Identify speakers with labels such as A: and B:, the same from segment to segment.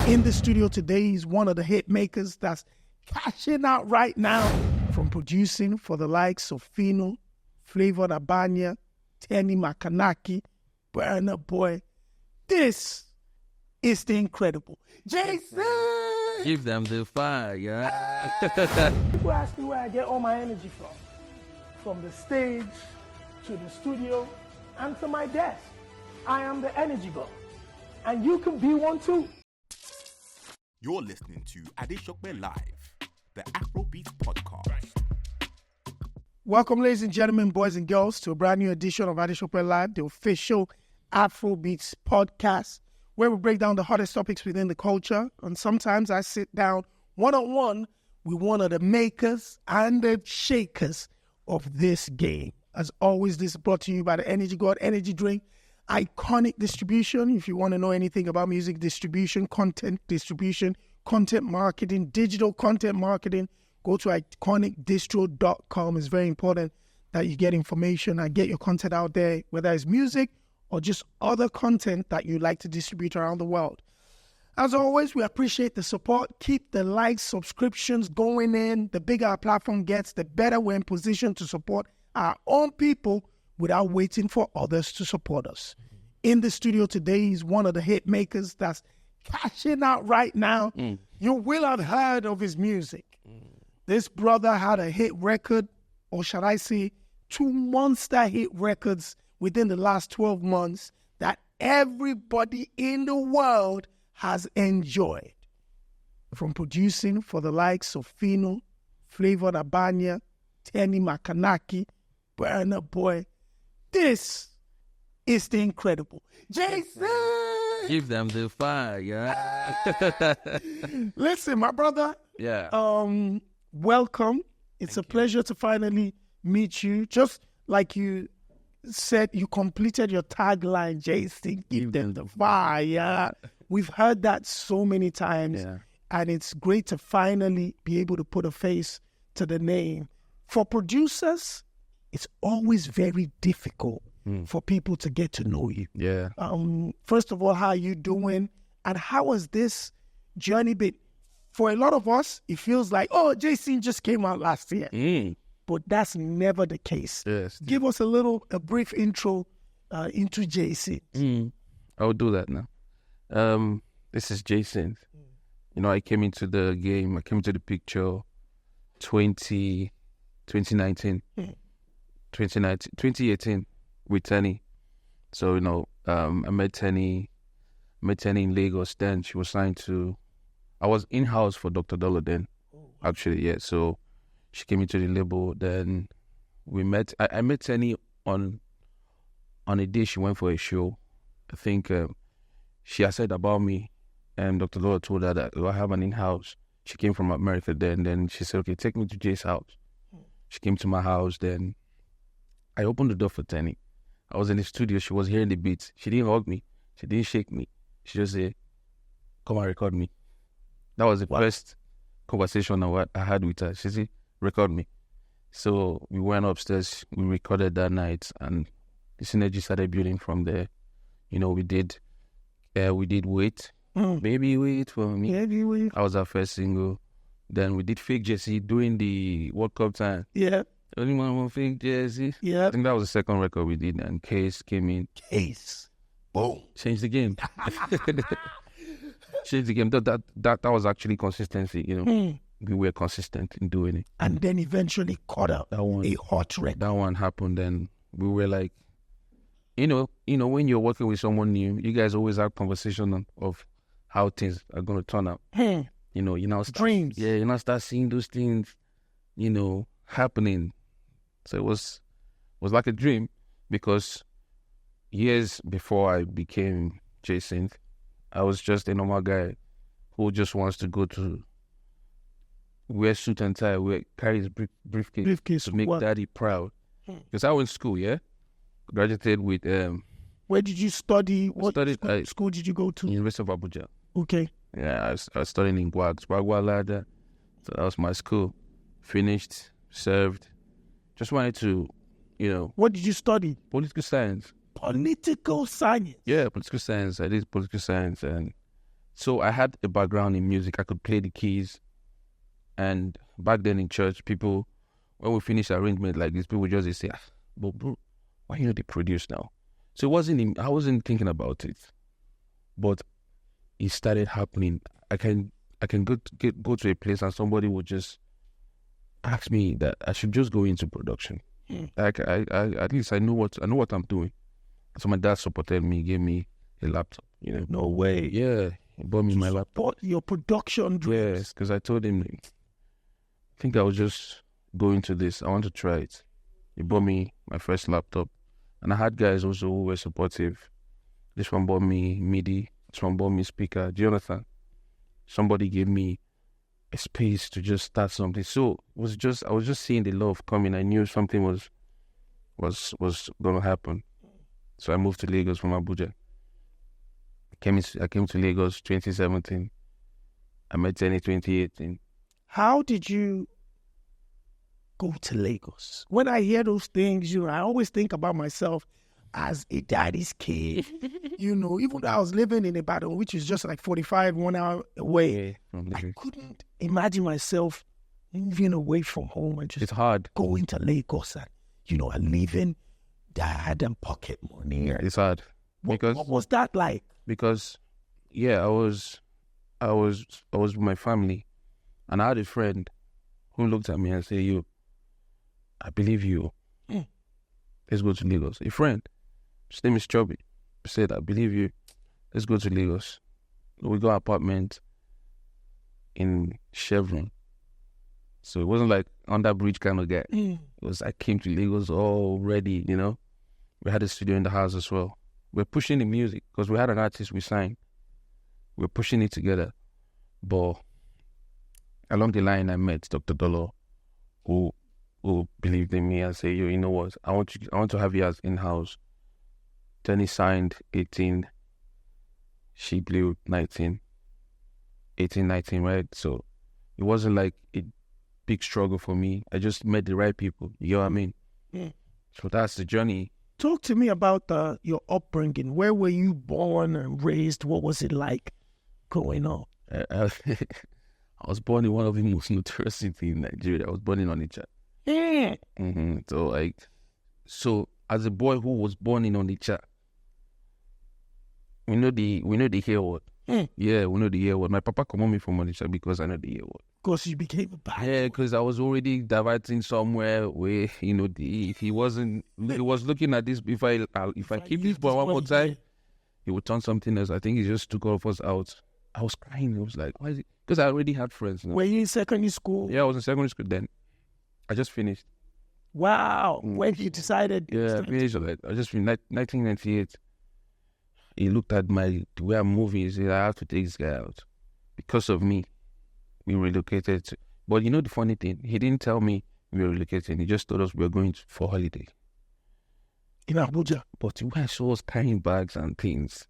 A: In the studio today is one of the hit makers that's cashing out right now, from producing for the likes of Fino, Flavor Abanya, Teni Makanaki, Burna Boy. This is the incredible Jaysynth.
B: Give them the fire, yeah.
A: People ask me where I get all my energy from the stage to the studio and to my desk. I am the energy god, and you can be one too.
C: You're listening to Adeshokwe Live, the Afrobeats podcast.
A: Welcome, ladies and gentlemen, boys and girls, to a brand new edition of Adeshokwe Live, the official Afrobeats podcast, where we break down the hottest topics within the culture. And sometimes I sit down one-on-one with one of the makers and the shakers of this game. As always, this is brought to you by the Energy God Energy Drink. Iconic distribution. If you want to know anything about music distribution, content marketing, digital content marketing, go to iconicdistro.com. It's very important that you get information and get your content out there, whether it's music or just other content that you like to distribute around the world. As always, we appreciate the support. Keep the likes, subscriptions going in. The bigger our platform gets, the better we're in position to support our own people without waiting for others to support us. In the studio today is one of the hit makers that's cashing out right now. You will have heard of his music. This brother had a hit record, or shall I say, 2 monster hit records within the last 12 months that everybody in the world has enjoyed. From producing for the likes of Fino, Flavor Abanya, Teni Makanaki, Burna Boy. This is the incredible Jaysynth.
B: Give them the fire, yeah.
A: Listen, my brother.
B: Yeah.
A: Welcome. It's a pleasure to finally meet you. Just like you said, you completed your tagline, Jaysynth, give them the fire. We've heard that so many times, and it's great to finally be able to put a face to the name. For producers, it's always very difficult for people to get to know you.
B: Yeah.
A: First of all, how are you doing? And how has this journey been? For a lot of us, it feels like, oh, Jaysynth just came out last year. But that's never the case.
B: Yes.
A: Give us a brief intro into Jaysynth.
B: I'll do that now. This is Jaysynth. You know, I came into the game, I came into the picture 2019. 2018 with Teni. So, you know, I met Teni in Lagos then. She was signed to, I was in-house for Dr. Dollar then, actually, yeah. So she came into the label, then we met. I met Teni on a day she went for a show. I think she had said about me, and Dr. Dollar told her that I have an in-house. She came from America then she said, okay, take me to Jay's house. She came to my house, then I opened the door for Teni. I was in the studio, she was hearing the beats. She didn't hug me, she didn't shake me. She just said, come and record me. That was the first conversation I had with her. She said, record me. So we went upstairs, we recorded that night, and the synergy started building from there. You know, we did Wait. Baby, wait for me.
A: Baby, wait.
B: That was our first single. Then we did Fake Jersey during the World Cup time.
A: Yeah.
B: Only one more Fake Jersey.
A: Yeah.
B: I think that was the second record we did, and Case came in.
A: Case. Boom.
B: Changed the game. Changed the game. That was actually consistency, you know. We were consistent in doing it.
A: And then eventually caught up a hot record.
B: That one happened, then we were like, you know, when you're working with someone new, you guys always have conversation of how things are going to turn out. You know,
A: dreams.
B: Yeah, you now start seeing those things, you know, happening. So it was like a dream, because years before I became Jaysynth, I was just a normal guy who just wants to go to wear suit and tie, carry his briefcase to make daddy proud. Because I went to school, graduated with.
A: Where did you study? What school did you go to?
B: University of Abuja.
A: Okay.
B: Yeah, I was studying in Gwagwa Lada. So that was my school. Finished, served. Just wanted to, you know.
A: What did you study?
B: Political science.
A: Political science?
B: Yeah, political science. I did political science, and So I had a background in music. I could play the keys. And back then in church, people, when we finish arrangement like this, people would just say, but bro, why you know they produce now? So I wasn't thinking about it. But it started happening. I can go to a place and somebody would just ask me that I should just go into production. Like I at least I know what I'm doing. So my dad supported me, gave me a laptop.
A: No way.
B: Yeah, he bought me my laptop.
A: Bought your production dreams.
B: Yes, because I told him, I think I was just going to this. I want to try it. He bought me my first laptop, and I had guys also who were supportive. This one bought me MIDI. This one bought me speaker. Do you understand? Somebody gave me a space to just start something. So I was just seeing the love coming. I knew something was gonna happen. So I moved to Lagos from Abuja. I came to Lagos 2017. I met Teni 2018.
A: How did you go to Lagos? When I hear those things, I always think about myself as a daddy's kid. Even though I was living in Ibadan, which is just like 1 hour away, I couldn't imagine myself moving away from home and just
B: it's hard
A: going to Lagos and, and leaving dad and pocket money.
B: It's hard.
A: What was that like?
B: Because, I was with my family, and I had a friend who looked at me and said, "You, I believe you. Let's go to Lagos." A friend, his name is Chubby, said, "I believe you. Let's go to Lagos." We got an apartment in Chevron, so it wasn't like under bridge kind of guy. It was I came to Lagos all ready. We had a studio in the house as well. We're pushing the music because we had an artist we signed. We're pushing it together. But along the line, I met Dr. Dolo, who believed in me and said, "You know what? I want to have you as in-house." Teni signed 18. She blew 19. 18, 19, right? So it wasn't like a big struggle for me. I just met the right people. You know what I mean? So that's the journey.
A: Talk to me about your upbringing. Where were you born and raised? What was it like growing up?
B: I was born in one of the most notorious cities in Nigeria. I was born in Onitsha.
A: Yeah.
B: So as a boy who was born in Onitsha, we know the hair word. Yeah, we know the hair word. My papa commanded me from Onitsha because I know the hair word.
A: Because you became a bad
B: boy. Because I was already diverting somewhere where he was looking at this. If I keep this boy one more time, he would turn something else. I think he just took all of us out. I was crying. I was like, why is it? Because I already had friends.
A: Were you in secondary school?
B: Yeah, I was in secondary school then. I just finished.
A: Wow. When you decided?
B: Yeah, I finished. I just finished 1998. He looked at the way I'm moving. He said, "I have to take this guy out because of me." We relocated. But the funny thing, he didn't tell me we were relocating. He just told us we were going for holiday
A: in Abuja.
B: But when I saw us carrying bags and things,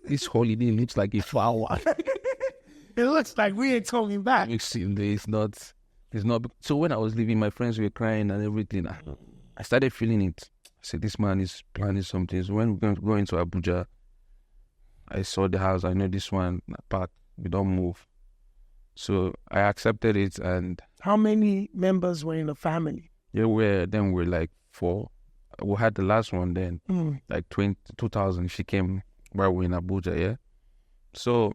B: this holiday looks like a flower.
A: It looks like we ain't coming back.
B: It's not. So when I was leaving, my friends were crying and everything. I started feeling it. I said, this man is planning something. So when we're going to Abuja, I saw the house. I know this one. I packed. We don't move. So I accepted it. And
A: how many members were in the family?
B: Yeah, we're like 4. We had the last one then, like 2000. She came while we're in Abuja. Yeah. So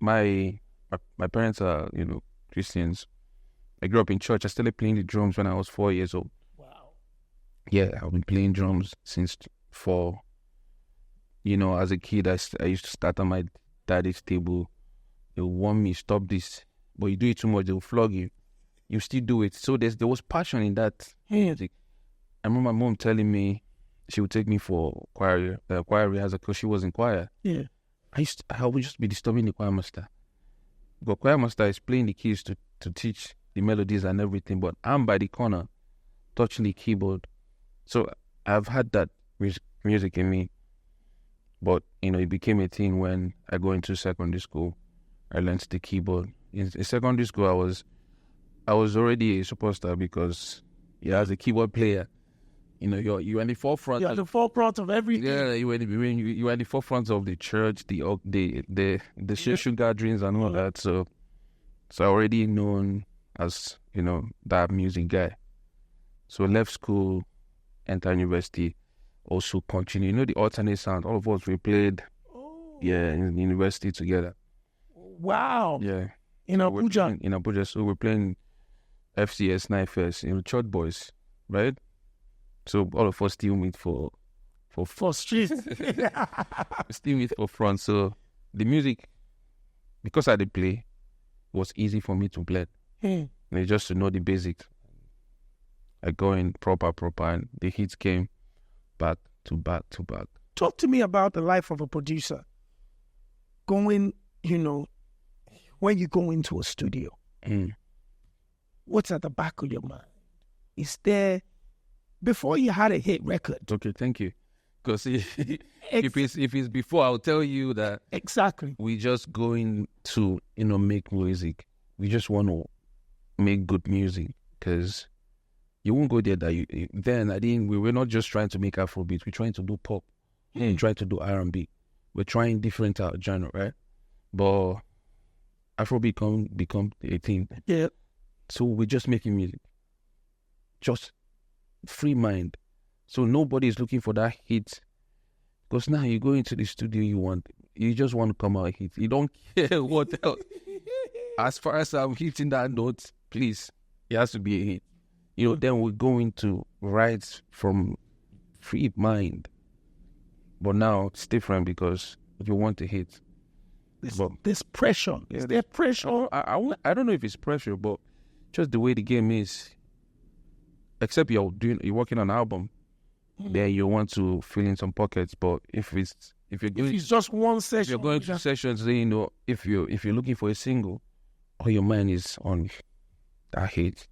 B: my parents are Christians. I grew up in church. I started playing the drums when I was 4 years old.
A: Wow.
B: Yeah, I've been playing drums since 4. As a kid, I used to start on my daddy's table. They would warn me, stop this. But you do it too much, they'll flog you. You still do it. So there was passion in that music. I remember my mom telling me she would take me for choir rehearsal because she was in choir.
A: Yeah.
B: I would just be disturbing the choir master. But choir master is playing the keys to teach the melodies and everything, but I'm by the corner touching the keyboard. So I've had that music in me. But, it became a thing when I go into secondary school. I learned the keyboard. In secondary school, I was already a superstar because, as a keyboard player, You know, you're in the forefront.
A: You're at the forefront of everything.
B: Yeah, you were in the forefront of the church, the social gatherings and all that. So already known as, you know, that music guy. So left school, enter university, also continue. You know, the alternate sound. All of us, we played, in university together.
A: Wow.
B: Yeah.
A: In Abuja.
B: In Abuja. So we're playing FCS, Nifes, you know, church boys, right? So all of us still meet for
A: streets.
B: still meet for front. So the music, because I did play, it was easy for me to blend. And just to know the basics. I go in proper, and the hits came back to back.
A: Talk to me about the life of a producer. Going, you know, when you go into a studio, what's at the back of your mind? Is there, before you had a hit record?
B: Okay, thank you. Because if it's before, I'll tell you that
A: exactly.
B: We just going to, you know, make music. We just want to make good music, because you won't go there that we were not just trying to make Afrobeats. We're trying to do pop. We're trying to do R&B. We're trying different genre, right? But Afrobeat become a thing.
A: Yeah.
B: So we're just making music. Just free mind. So nobody is looking for that hit. Because now you go into the studio, you just want to come out hit. You don't care what else. As far as I'm hitting that note, please, it has to be a hit. You know, then we're going to write from free mind. But now it's different, because you want to hit.
A: There's pressure. Is there pressure?
B: I don't know if it's pressure, but just the way the game is. Except you're working on an album, then you want to fill in some pockets. But if it's
A: just one session,
B: if you're going to sessions, then, you know, if you're looking for a single, all your mind is on that hit.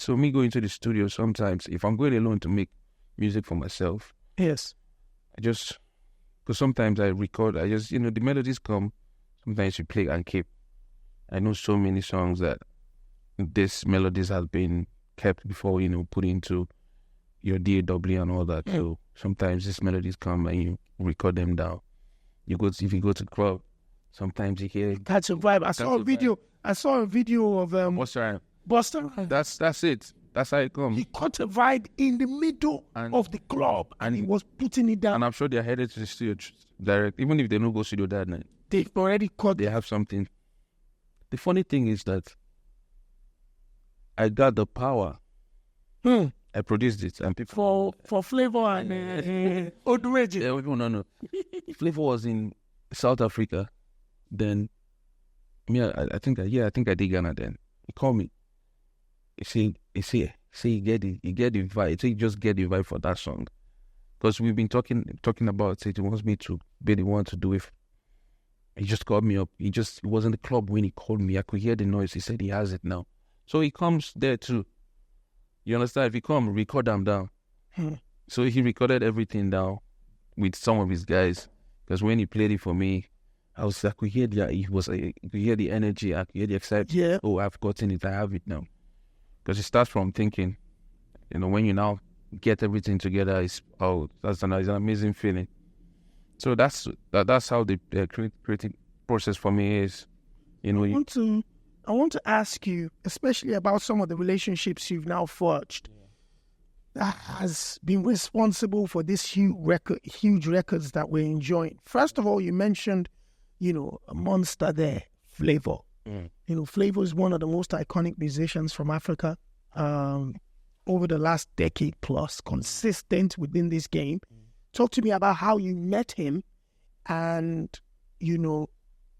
B: So me going to the studio sometimes, if I'm going alone to make music for myself,
A: yes,
B: because sometimes I record, you know, the melodies come, sometimes you play and keep. I know so many songs that these melodies have been kept before, you know, put into your DAW and all that. So sometimes these melodies come and you record them down. If you go to club, sometimes you hear
A: catch a vibe. I saw a video of Busta.
B: That's it. That's how it comes.
A: He caught a vibe in the middle of the club and he was putting it down.
B: And I'm sure they're headed to the studio direct. Even if they don't go studio that night,
A: they've already caught.
B: They have something. The funny thing is that I got the power. I produced it, and people
A: for Flavor and Odreji.
B: Yeah, people no. Flavor was in South Africa. Then I think I did Ghana. Then he called me. He say you get the vibe. He say just get the vibe for that song, because we've been talking about it. He wants me to be the one to do it. He just called me up. He was in the club when he called me. I could hear the noise. He said he has it now. So he comes there too. You understand? If he come, record them down. So he recorded everything down with some of his guys. Because when he played it for me, I could hear the energy. I could hear the excitement.
A: Yeah.
B: Oh, I've gotten it. I have it now. Because it starts from thinking. You know, when you now get everything together, it's an amazing feeling. So that's how the creative process for me is. You know,
A: I want to ask you, especially about some of the relationships you've now forged, that has been responsible for this huge records that we're enjoying. First of all, you mentioned, you know, a monster there, Flavor. You know, Flavor is one of the most iconic musicians from Africa. Over the last decade plus, consistent within this game. Talk to me about how you met him and, you know,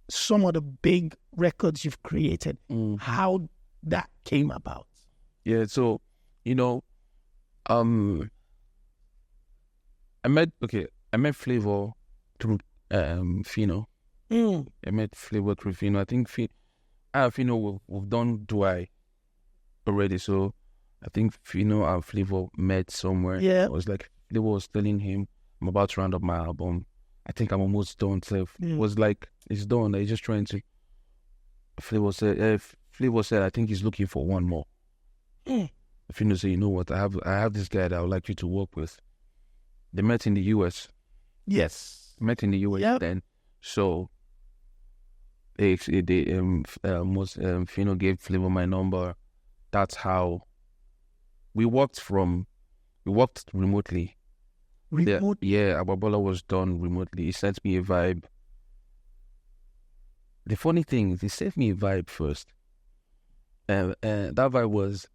A: some of the big records you've created, how that came about.
B: Yeah, so, you know, I met Flavor through Fino. I met Flavor through Fino. I think Fino we've done Duai already, so I think Fino and Flavor met somewhere.
A: Yeah.
B: It was like Flavor was telling him, I'm about to round up my album. I think I'm almost done. So it was like, it's done. He's just trying to. Flavor said, I think he's looking for one more. Fino said, you know what, I have this guy that I would like you to work with. They met in the US.
A: Yes.
B: Met in the US then. So Fino gave Flavor my number. That's how we worked remotely. Yeah, Ababola was done remotely. He sent me a vibe. The funny thing is, he sent me a vibe first. That vibe was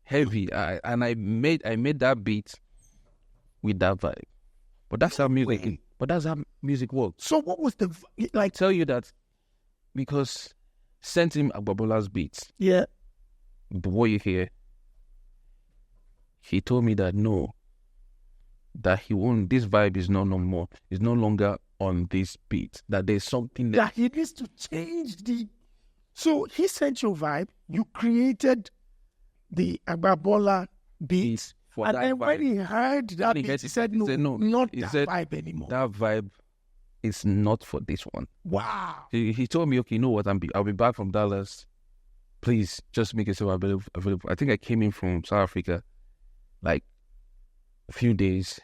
B: heavy. I made that beat with that vibe. But that's how music. But that's how music works.
A: So what was the
B: I tell you that because sent him Ababola's beats.
A: Yeah.
B: But what you hear, he told me that no, that he won't. This vibe is no more. It's no longer on this beat. That there's something
A: that he needs to change the. So he sent you a vibe. You created the Ababola beats. And then when he heard that beat, he said, no, not that vibe anymore.
B: That vibe is not for this one.
A: Wow.
B: He told me, okay, you know what, I'll be back from Dallas. Please, just make yourself available. I think I came in from South Africa like a few days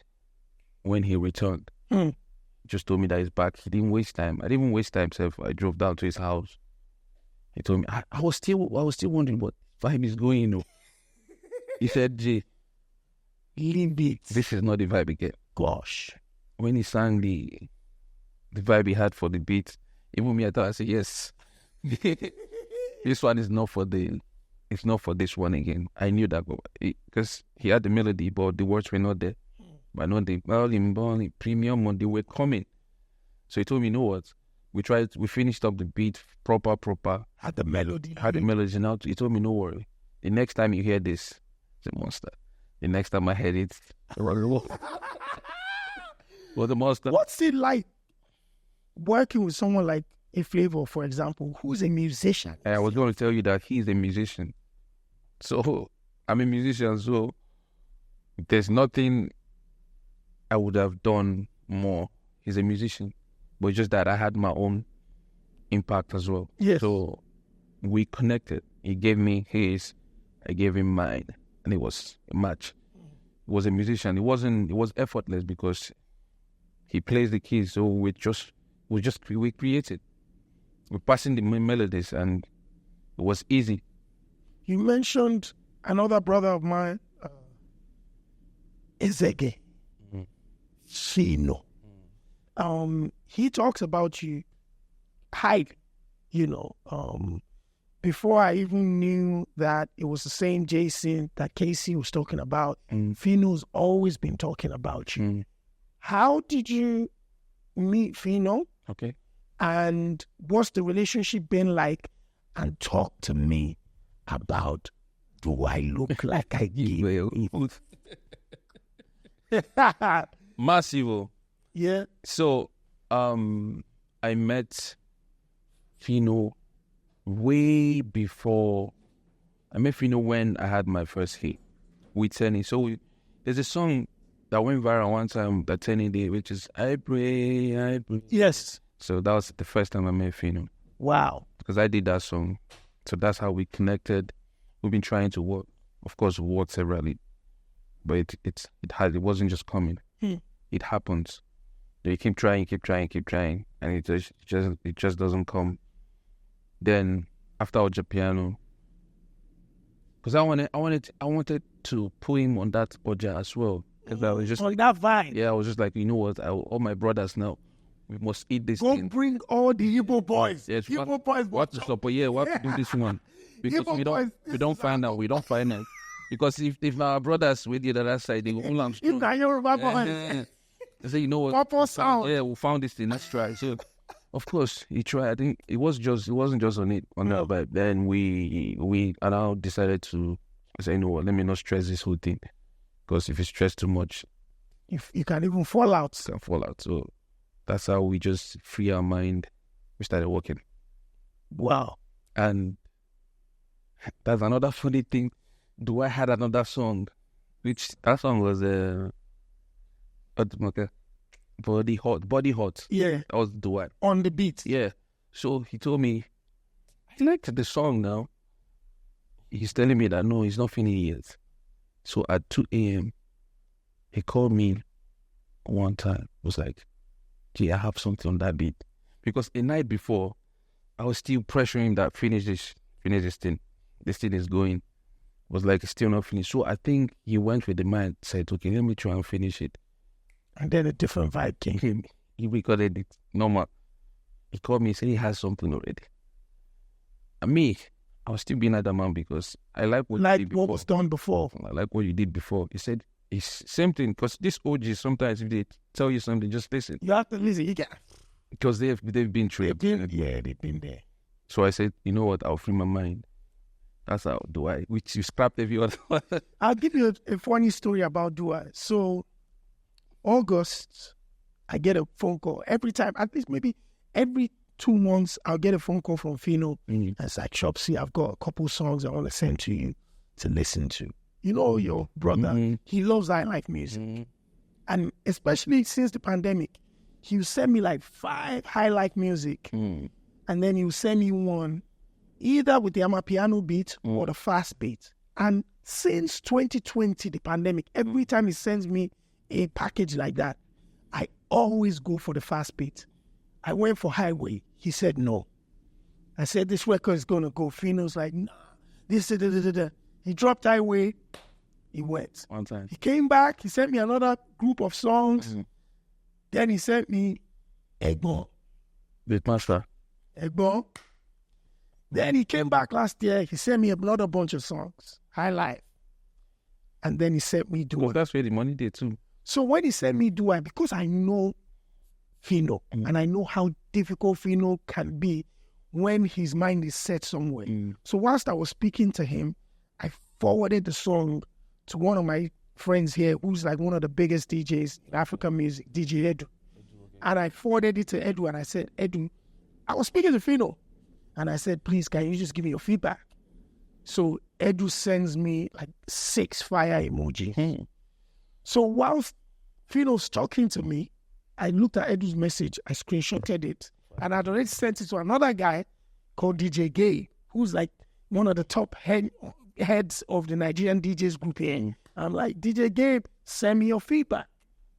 B: when he returned. Just told me that he's back. He didn't waste time. I didn't even waste time, self. I drove down to his house. He told me, I was still wondering what vibe is going on. He said, Jay,
A: leave it.
B: This is not the vibe again.
A: Gosh.
B: When he sang the vibe he had for the beat, even me, I thought, I said, yes. This one is not for it's not for this one again. I knew that because he had the melody, but the words were not there. But not the volume, premium, and they were coming. So he told me, you know what? We finished up the beat proper.
A: Had the melody.
B: Now he told me, no worry. The next time you hear this, it's a monster. The next time I heard it, well, the monster.
A: What's it like working with someone like a Flavor, for example, who's a musician?
B: I was going to tell you that he's a musician. So I'm a musician, so there's nothing I would have done more. He's a musician. But it's just that I had my own impact as well.
A: Yes.
B: So we connected. He gave me his, I gave him mine. And it was a match. He was a musician. It was effortless because he plays the keys. So we created. We're passing the melodies and it was easy.
A: You mentioned another brother of mine, Ezege. Shino. He talks about you hide, before I even knew that it was the same JaySynth that Casey was talking about. Fino's always been talking about you. How did you meet Fino?
B: Okay.
A: And what's the relationship been like? And talk to me about, do I look like I give?
B: Massive.
A: Yeah.
B: So, I met Fino way before. I met Fino when I had my first hit with Teni. So there's a song that went viral one time that Teni did, which is I Pray.
A: Yes.
B: So that was the first time I met Fino.
A: Wow.
B: Because I did that song. So that's how we connected. We've been trying to work. Of course, we worked severally. But it wasn't just coming. It happens. You keep trying, and it just doesn't come. Then after Ojapiano, because I wanted to put him on that Oja as well. Because I was just
A: on that vibe.
B: Yeah, I was just like, you know what? All my brothers now, we must eat this
A: Go
B: thing.
A: bring all the Igbo boys.
B: Yes,
A: Igbo boys.
B: What to support? Yeah, what to do this one? Because we don't find out. Because if our brothers with the other side, they will hold on strong. They say, you know what? We found this thing. Let's try. So, of course, he tried. I think it wasn't just on that. But then we now decided to say, you know what? Let me not stress this whole thing, because if you stress too much,
A: if you can even fall out.
B: So that's how we just free our mind. We started working.
A: Wow. And
B: that's another funny thing. I had another song, which that song was Body Hot.
A: Yeah.
B: That was Dwight.
A: On the beat.
B: Yeah. So he told me, I liked the song now. he's telling me that, no, he's not finished yet. So at 2 a.m., he called me one time. Was like, Jay, I have something on that beat. Because a night before, I was still pressuring him that finish this thing. This thing is going. Was like, it's still not finished. So I think he went with the mind, said, okay, let me try and finish it.
A: And then a different vibe came.
B: He recorded it normal. He called me, said he has something already. And me, I was still being at that man because I like what you did before.
A: What was done before.
B: I like what you did before. He said, it's same thing. Because this OG, sometimes if they tell you something, just listen.
A: You have to listen. You can.
B: Because they've been through it.
A: They've been there.
B: So I said, you know what, I'll free my mind. That's how do I, which you scrapped every other one.
A: I'll give you a funny story about Do I. So, August, I get a phone call. Every time, at least maybe every 2 months, I'll get a phone call from Fino. It's like, Shopsy, I've got a couple songs I want to send to you to listen to. You know, your brother, he loves high life music. And especially since the pandemic, he will send me like 5 high life music. And then he will send me one either with the Ojapiano beat or the fast beat. And since 2020, the pandemic, every time he sends me a package like that, I always go for the fast beat. I went for Highway. He said no. I said, this record is going to go. Fino's like, nah, this, da, da, da, da. He dropped Highway. He went.
B: One time.
A: He came back. He sent me another group of songs. Then he sent me Egbon.
B: Beatmaster.
A: Egbon. Then he came back last year. He sent me another bunch of songs. High Life. And then he sent me Do I.
B: Well, that's where the money did too.
A: So when he sent me Do I, because I know Fino, and I know how difficult Fino can be when his mind is set somewhere. So whilst I was speaking to him, I forwarded the song to one of my friends here, who's like one of the biggest DJs in African music, DJ Edu. And I forwarded it to Edu, and I said, Edu, I was speaking to Fino. And I said, please, can you just give me your feedback? So Edu sends me like 6 fire emojis. So whilst Fino's talking to me, I looked at Edu's message, I screenshotted it, and I'd already sent it to another guy called DJ G.O.E, who's like one of the top heads of the Nigerian DJs group here. I'm like, DJ G.O.E, send me your feedback.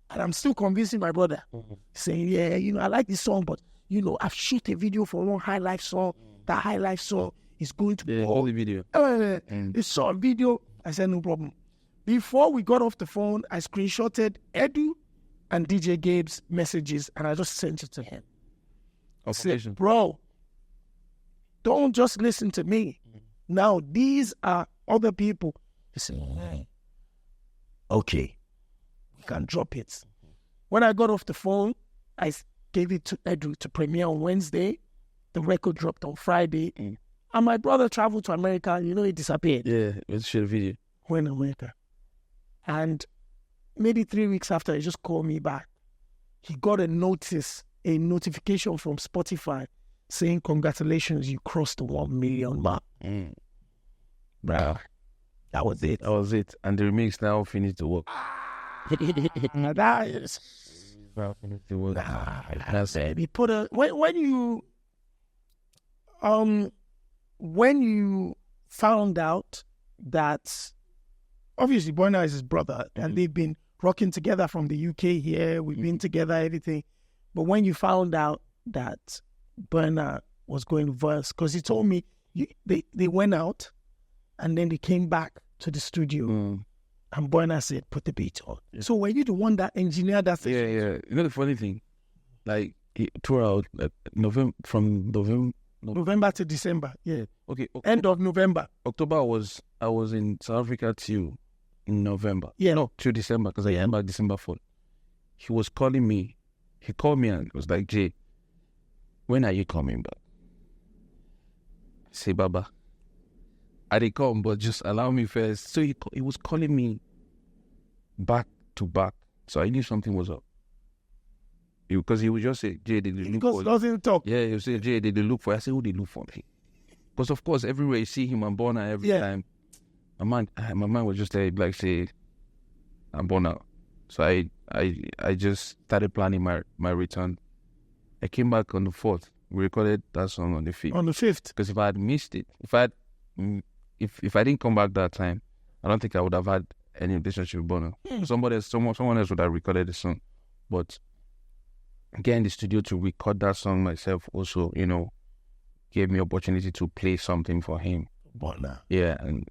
A: And I'm still convincing my brother, saying, yeah, you know, I like this song, but, you know, I've shot a video for one High Life song. That High Life song is going to
B: the whole video.
A: It's short video. I said, no problem. Before we got off the phone, I screenshotted Edu and DJ Gabe's messages, and I just sent it to him. I said, bro, don't just listen to me. Now, these are other people. He said, okay, we can drop it. When I got off the phone, I gave it to Edu to premiere on Wednesday. The record dropped on Friday. And my brother traveled to America. You know, he disappeared.
B: Yeah, let's shoot a video.
A: Went to America. And maybe 3 weeks after, he just called me back. He got a notification from Spotify saying, congratulations, you crossed the 1 million mark. Bro, that was it.
B: That was it. And the remix now finished the work.
A: That is...
B: Finished the work.
A: That's it. He put a... When you found out that... Obviously, Burna is his brother, and they've been rocking together from the UK here. We've been together, everything. But when you found out that Burna was going to verse, because he told me they went out and then they came back to the studio and Burna said, put the beat on. Yeah. So were you the one that engineered that session?
B: Yeah. You know the funny thing? Like, throughout November
A: to December, yeah.
B: Okay.
A: End of November.
B: October I was in South Africa till in November.
A: Yeah.
B: No, till December, because I came back December 4th. He was calling me. He called me and was like, Jay, when are you coming back? I say, Baba, I did come, but just allow me first. So he was calling me back to back. So I knew something was up. Because he would just say, Jay, did you look for
A: you? Doesn't talk.
B: Yeah, he would say, Jay, did you look for? I say, who did you look for me? Because of course, everywhere you see him, I'm Burna every time. My mind was just like say, I'm Burna. So I just started planning my return. I came back on the 4th. We recorded that song on the 5th.
A: On the 5th.
B: Because if I had missed it, if I had if I didn't come back that time, I don't think I would have had any relationship with Burna. Someone else would have recorded the song. But getting in the studio to record that song myself also, gave me opportunity to play something for him.
A: Burna.
B: Yeah, and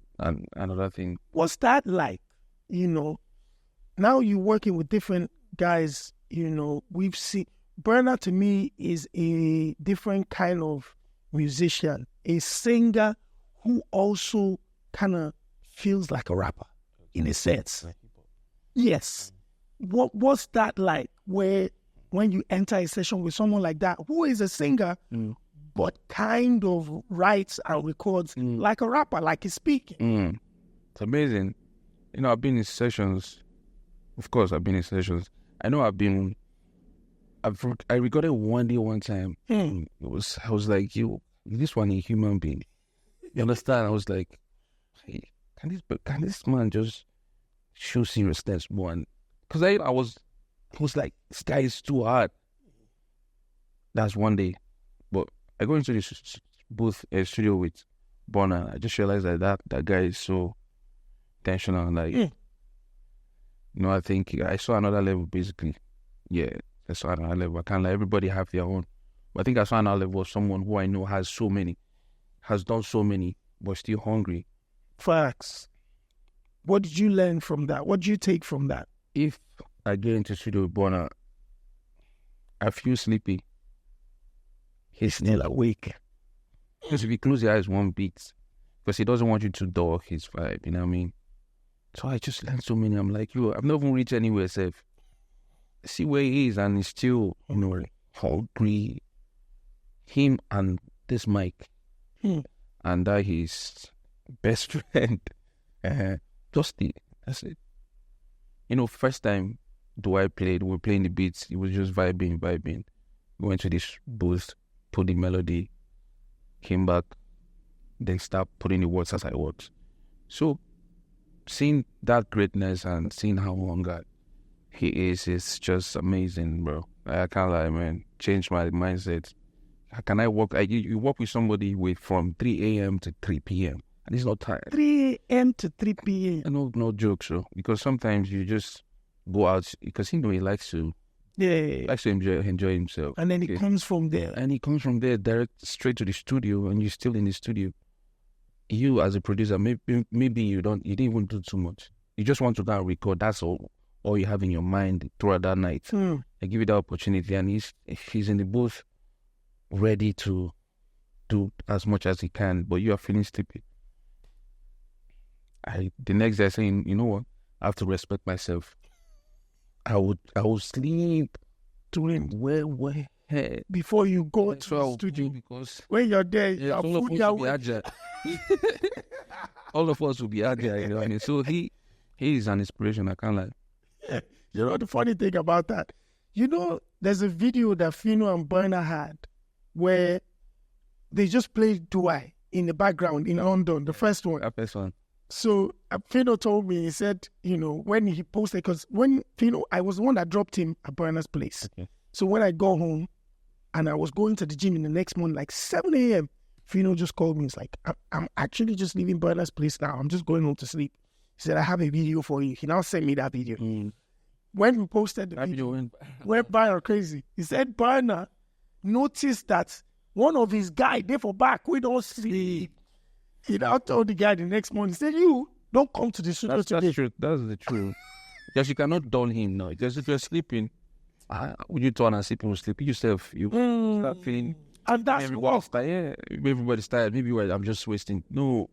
B: another thing.
A: What's that like? Now you're working with different guys, we've seen Burna to me is a different kind of musician, a singer who also kind of feels like a rapper in a sense. Yes. What's that like where when you enter a session with someone like that, who is a singer, but kind of writes and records like a rapper, like he's speaking?
B: It's amazing. I've been in sessions. Of course, I've been in sessions. I know I recorded one day, one time. I was like, this one a human being. You understand? I was like, hey, can this man just show seriousness one? Because I was like, this guy is too hard. That's one day. But I go into this studio with Burna. I just realized that guy is so intentional. Like, I think I saw another level basically. Yeah, I saw another level. I can't let everybody have their own. But I think I saw another level of someone who I know has done so many, but still hungry.
A: Facts. What did you learn from that? What did you take from that?
B: If I get into studio with Burna, I feel sleepy. He's still awake. Because if you close your eyes one beat, because he doesn't want you to dog his vibe, you know what I mean? So I just learned so many. I'm like, I've not even reached anywhere, safe. See where he is, and he's still, hungry. Him and this mic, and that his best friend, Dusty. That's it. First time we were playing the beats. It was just vibing. We went to this booth, put the melody, came back, then start putting the words as I worked. So, seeing that greatness and seeing how hungry he is just amazing, bro. I can't lie, man. Changed my mindset. How can I work? You work with somebody from 3 a.m. to 3 p.m. and he's not tired.
A: 3 a.m. to 3 p.m.
B: No joke, so because sometimes you just go out because he likes to.
A: Yeah.
B: Likes to enjoy himself.
A: And then he comes from there.
B: And he comes from there direct straight to the studio, and you're still in the studio. You as a producer, maybe you didn't even do too much. You just want to go and record. That's all you have in your mind throughout that night. I give you that opportunity, and he's in the booth, ready to do as much as he can, but you are feeling sleepy. The next day saying, you know what? I have to respect myself. I would sleep
A: during
B: where
A: before you go to the studio, because when you're there,
B: all of us will be agile, I mean, so he is an inspiration. I can't lie.
A: Yeah. The funny thing about that, there's a video that Fino and Burna had where they just played G.O.E in the background in London, the first one.
B: The first one.
A: So Fino told me, he said, when he posted, because when Fino, I was the one that dropped him at Burna's place. Okay. So when I got home and I was going to the gym in the next morning, like 7 a.m., Fino just called me. He's like, I'm actually just leaving Burna's place now. I'm just going home to sleep. He said, I have a video for you. He now sent me that video. When we posted the video went viral crazy. He said Burna noticed that one of his guys, they for back, we don't sleep. He now told the guy the next morning, he said, you don't come to the studio today.
B: That's true. That's the truth. Because you cannot dull him now. Because if you're sleeping, when you turn and sleep, you sleep yourself. You start feeling.
A: And that's
B: everyone's tired. Yeah, everybody's tired. Maybe I'm just wasting. No,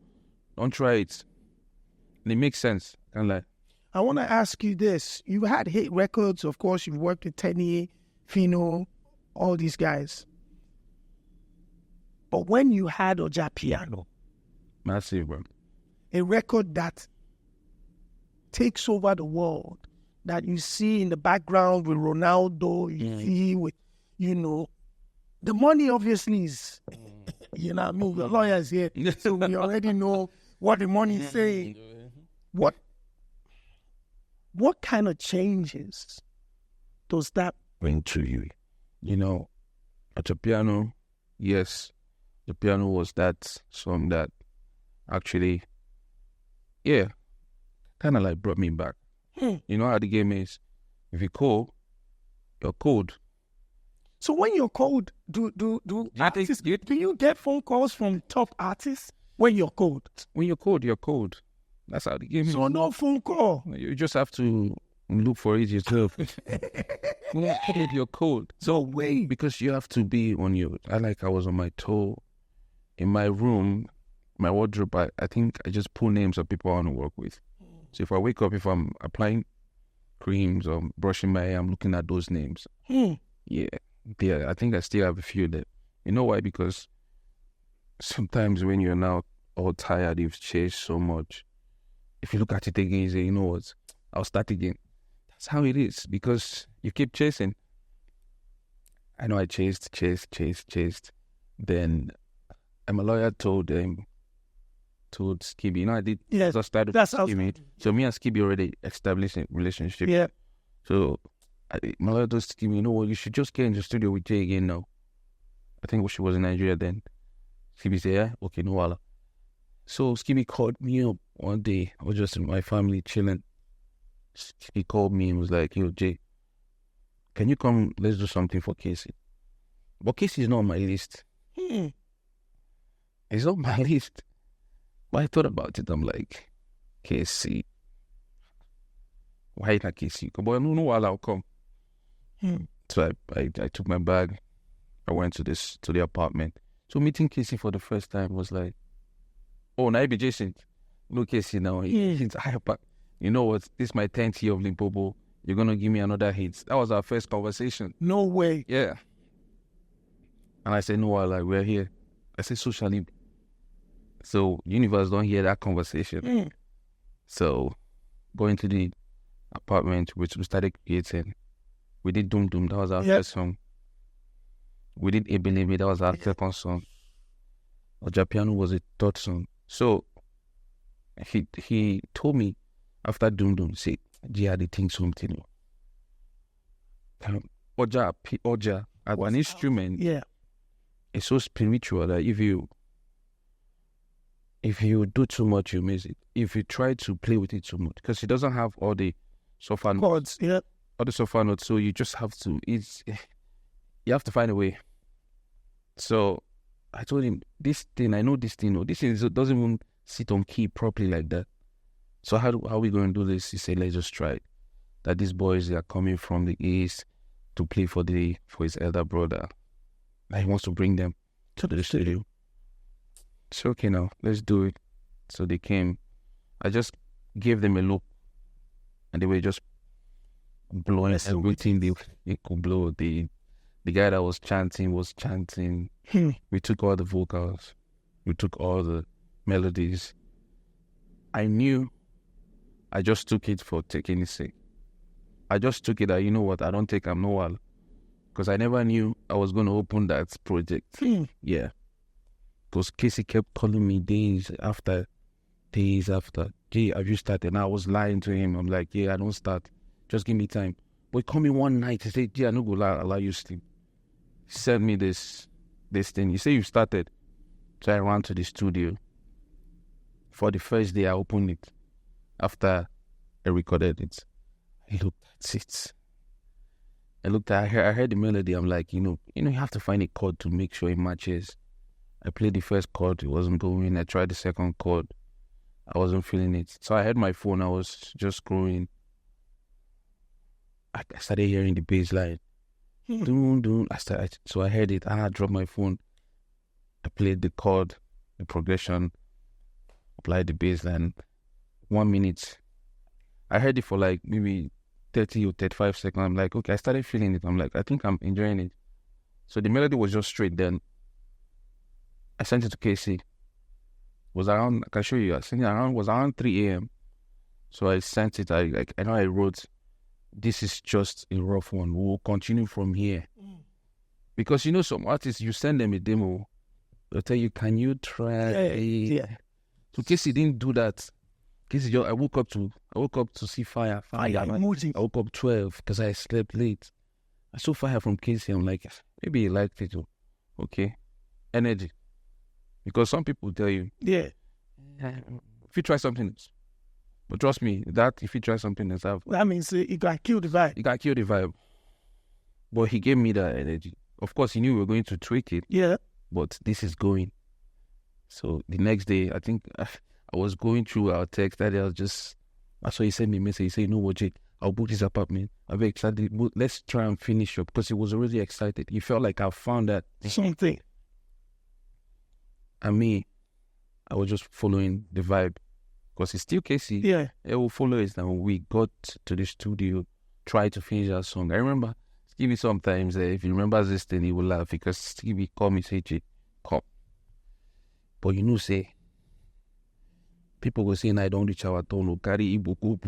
B: don't try it. And it makes sense. Can't lie.
A: I want to ask you this. You've had hit records. Of course, you've worked with Teni, Fino, all these guys. But when you had Ojapiano,
B: massive, bro.
A: A record that takes over the world, that you see in the background with Ronaldo, you see with, the money obviously is, the lawyers here, so we already know what the money is saying. What kind of changes does that bring to you?
B: At the piano, yes, the piano was that song that actually, yeah, kind of like brought me back. You know how the game is. If you're cold, you're cold.
A: So when you're cold, do you get phone calls from top artists when you're cold?
B: When you're cold, you're cold. That's how the game is.
A: So no phone call.
B: You just have to look for it yourself. When you're cold, you're cold.
A: So wait.
B: Because you have to be on your... I was on my toe. In my room, my wardrobe, I think I just pull names of people I want to work with. So if I wake up, if I'm applying creams or brushing my hair, I'm looking at those names. Yeah, I think I still have a few there. You know why? Because sometimes when you're now all tired, you've chased so much. If you look at it again, you say, you know what? I'll start again. That's how it is, because you keep chasing. I know I chased. Then my lawyer told Skiibii. You know, I did just started with Skiibii. So me and Skiibii already established a relationship.
A: Yeah.
B: So my lawyer told Skiibii, you know what, you should just get in the studio with Jay again now. I think she was in Nigeria then. Skiibii said, yeah, okay, no wala. So Skiibii called me up one day. I was just in my family chilling. Skiibii called me and was like, yo, Jay, can you come, let's do something for Casey. But Casey is not on my list. It's on my list. But I thought about it. I'm like, Casey. Why not Casey? But no, I'll come. So I took my bag. I went to the apartment. So meeting Casey for the first time was like, oh, now I be JaySynth. No Casey now. He's higher back. You know what? This is my 10th year of Limpopo. You're going to give me another hit. That was our first conversation.
A: No way.
B: Yeah. And I said, no, we're here. I said, socially. So universe don't hear that conversation. So going to the apartment, which we started creating. We did Doom Doom, that was our first song. We did Ebelebe, that was our second song. Ojapiano was a third song. So he told me after Doom Doom, say, Gia, they think something. Oja as an instrument, it's so spiritual that if you do too much, you miss it. If you try to play with it too much, because it doesn't have all the sofa notes, all the sofa notes, so you just have to. You have to find a way. So I told him, this thing, I know this thing. No, this thing doesn't even sit on key properly like that. So how are we going to do this? He said, let's just try it. That these boys are coming from the east to play for his elder brother. And he wants to bring them to the studio. So okay, now let's do it. So they came. I just gave them a look, and they were just blowing everything they could blow. The guy that was chanting. We took all the vocals. We took all the melodies. I knew. I just took it for taking its sake. I just took it that, you know what, I don't take I'm no while. Because I never knew I was going to open that project. Yeah. Because Casey kept calling me days after. Jay, have you started? And I was lying to him. I'm like, yeah, I don't start. Just give me time. But he called me one night. He said, Jay, I'm not going to allow you sleep. He sent me this thing. He said, you started. So I ran to the studio. For the first day, I opened it. After I recorded it, I looked at it. I heard the melody. I'm like, you have to find a chord to make sure it matches. I played the first chord, it wasn't going. I tried the second chord, I wasn't feeling it. So I had my phone, I was just scrolling. I started hearing the bass line. Doom, doom. So I heard it, and I dropped my phone. I played the chord, the progression, applied the bass line. 1 minute. I heard it for like maybe 30 or 35 seconds. I'm like, okay, I started feeling it. I'm like, I think I'm enjoying it. So the melody was just straight then. I sent it to Casey. Was around, I can show you, was around 3 a.m. So I sent it. I know I wrote, this is just a rough one. We'll continue from here. Because some artists, you send them a demo, they'll tell you, can you try?
A: Yeah.
B: So Casey didn't do that. Casey, I woke up to see fire. I woke up 12 because I slept late. I saw fire from Casey. I'm like, maybe he liked it. Okay. Energy. Because some people tell you, if you try something else. But trust me, that if you try something else,
A: that means it got killed the vibe.
B: It got killed the vibe. But he gave me that energy. Of course, he knew we were going to tweak it.
A: Yeah.
B: But this is going. So the next day, I think I was going through our text that I was just, that's why he sent me a message. He said, "You know what, Jay, I'll book this apartment. I'm very excited. Let's try and finish up," because he was already excited. He felt like I found that
A: something.
B: And me, I was just following the vibe. Because it's still Casey.
A: Yeah.
B: It will follow it. And we got to the studio, tried to finish our song. I remember Skiibii sometimes, if he remembers this thing, he will laugh because Skiibii called me, say, "Jay, come." But you know, say, people were saying I don't reach our tone, carry Ibuku,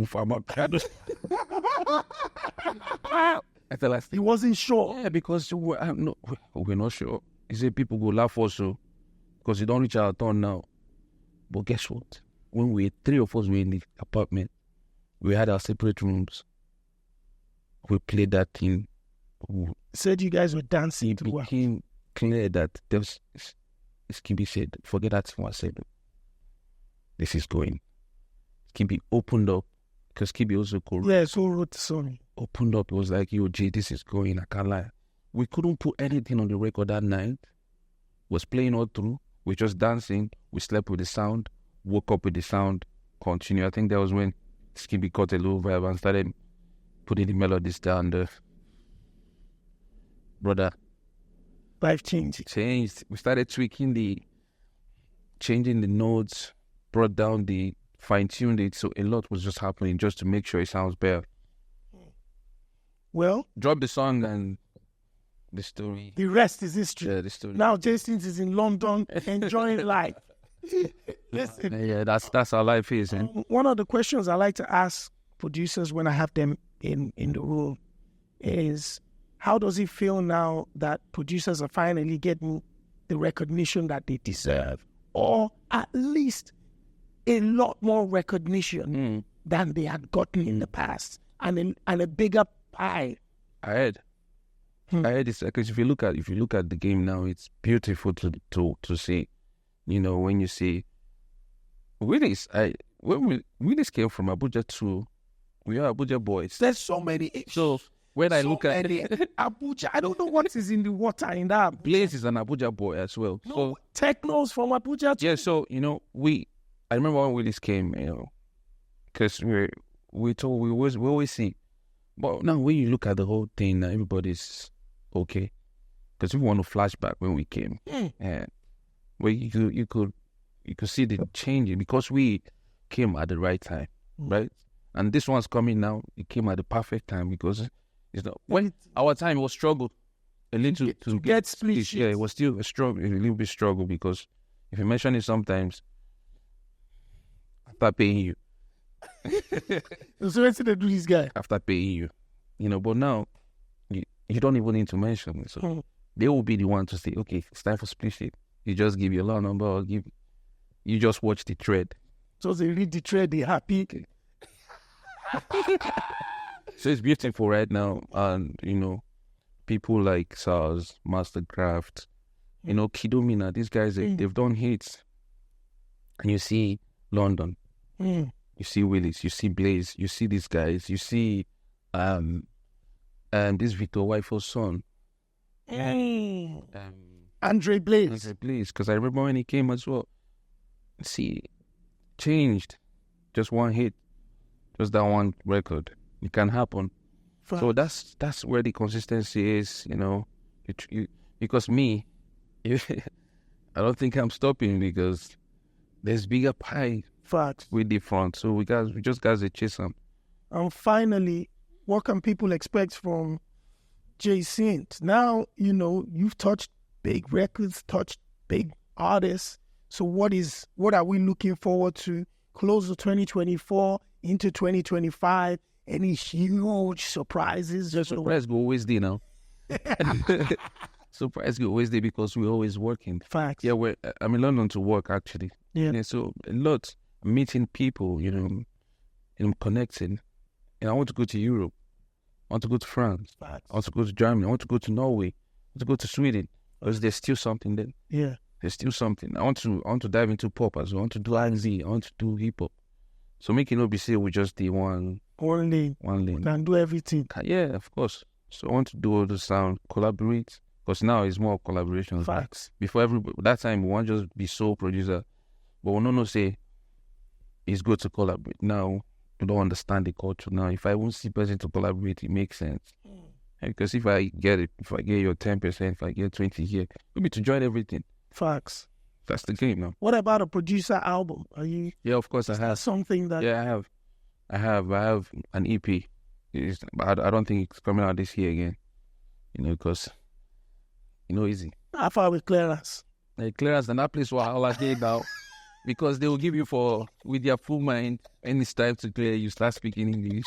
B: I felt like
A: he wasn't sure.
B: Yeah, because we're not sure. He said people go laugh also because you don't reach our tone now. But guess what? When three of us were in the apartment, we had our separate rooms. We played that thing.
A: Said you guys were dancing.
B: It became clear that there was. Skiibii said, "Forget that thing I said. This is going." Skiibii opened up because Skiibii also called.
A: Yeah, so wrote the song.
B: Opened up. It was like, "Yo, Jay, this is going." I can't lie. We couldn't put anything on the record that night. Was playing all through. We just dancing. We slept with the sound. Woke up with the sound. Continue. I think that was when Skiibii caught a little vibe and started putting the melodies down there. Brother.
A: Life changed.
B: We started changing the notes, brought down fine-tuned it, so a lot was just happening just to make sure it sounds better.
A: Well,
B: drop the song and the story.
A: The rest is history.
B: Yeah, the story.
A: Now JaySynths is in London enjoying life. Listen.
B: Yeah, that's how life is. Eh?
A: One of the questions I like to ask producers when I have them in the room is, how does it feel now that producers are finally getting the recognition that they deserve, or at least a lot more recognition than they had gotten in the past, and a bigger pie?
B: I heard this because if you look at the game now, it's beautiful to see. You know, when you see Willis, when Willis came from Abuja too. We are Abuja boys.
A: There's so many.
B: So when I look at
A: Abuja, I don't know what is in the water in that.
B: Blaze is an Abuja boy as well.
A: No,
B: so
A: Techno's from Abuja too.
B: Yeah, so you know, I remember when Willis came, you know, because we always see. But now when you look at the whole thing, everybody's okay. Because we want to flashback when we came. Where you could see the change because we came at the right time, right? And this one's coming now. It came at the perfect time because when our time was struggle a little to get split. Yeah, it was still a little bit struggle because if you mention it sometimes, after paying you.
A: So what's to do this guy?
B: After paying you, you know. But now you don't even need to mention it. So they will be the one to say, okay, it's time for split sheet. You just give your lot number or you just watch the thread.
A: So they read the thread, they happy.
B: Okay. So it's beautiful right now, and you know, people like SARS, Mastercraft, you know, Kidomina, these guys they've done hits, and you see London, you see Willis, you see Blaze, you see these guys, you see this Victor Wife's son,
A: Andre Blaze,
B: because I remember when he came as well. See, changed, just one hit. Just that one record, it can happen. So that's where the consistency is, you know. Because me, I don't think I'm stopping because there's bigger pie.
A: Facts.
B: With the front, so we just got to chase them.
A: And finally, what can people expect from JaySynth? Now, you know, you've touched big records, touched big artists. So what are we looking forward to? Close to 2024 into 2025. Any huge surprises?
B: Surprise go always there now. Surprise go always there because we're always working.
A: Facts.
B: Yeah, I'm in London to work actually. Yeah. So a lot meeting people, you know, connecting. And I want to go to Europe. I want to go to France.
A: Facts.
B: I want to go to Germany. I want to go to Norway. I want to go to Sweden. Because there's still something there.
A: Yeah.
B: there's still something. I want to dive into pop as well. I want to do R&Z. I want to do hip hop. So make it not be say we just do one lane.
A: Can do everything.
B: Yeah, of course. So I want to do all the sound, collaborate. Because now it's more collaboration.
A: Facts.
B: Before that time, we want to just be sole producer. But we don't say it's good to collaborate. Now, you don't understand the culture. Now, if I won't see person to collaborate, it makes sense. Because if I get your 10%, if I get 20 here, you need to join everything.
A: Facts.
B: That's the game now.
A: What about a producer album? Are you?
B: Yeah, of course I have.
A: Something that...
B: Yeah, I have an EP. I don't think it's coming out this year again. Because... easy.
A: How far with clearance?
B: Clearance, and that place will all day now. Because they will give you with your full mind, and it's time to clear, you start speaking English.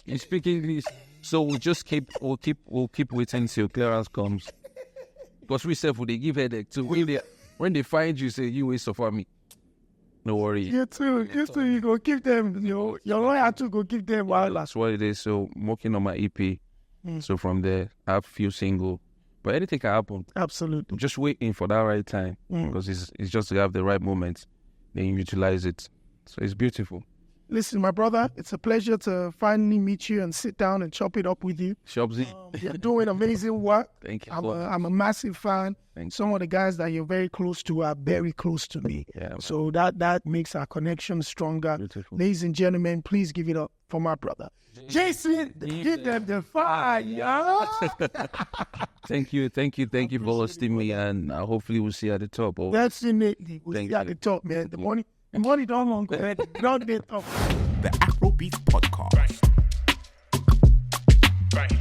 B: You speak English. So we'll keep waiting till clearance comes. Because we say they give headache too. When they find you, say you will suffer me. No worry.
A: You too, you go give them, your lawyer too go give them while.
B: That's what it is. So I'm working on my EP. So from there, I have a few singles. But anything can happen.
A: Absolutely.
B: I'm just waiting for that right time. Because it's just to have the right moment. Then you utilize it. So it's beautiful.
A: Listen, my brother, it's a pleasure to finally meet you and sit down and chop it up with you.
B: Shopsy.
A: You're doing amazing work.
B: Thank you.
A: I'm a massive fan. Some of the guys that you're very close to are very close to me.
B: Yeah,
A: so that makes our connection stronger.
B: Beautiful.
A: Ladies and gentlemen, please give it up for my brother. Jaysynth, give them the fire.
B: Thank you for hosting me, and hopefully we'll see you at the top.
A: Definitely, we'll see you at the top, man. The money don't want to go ahead. Don't get up.
C: The Afrobeats Podcast.
D: Right.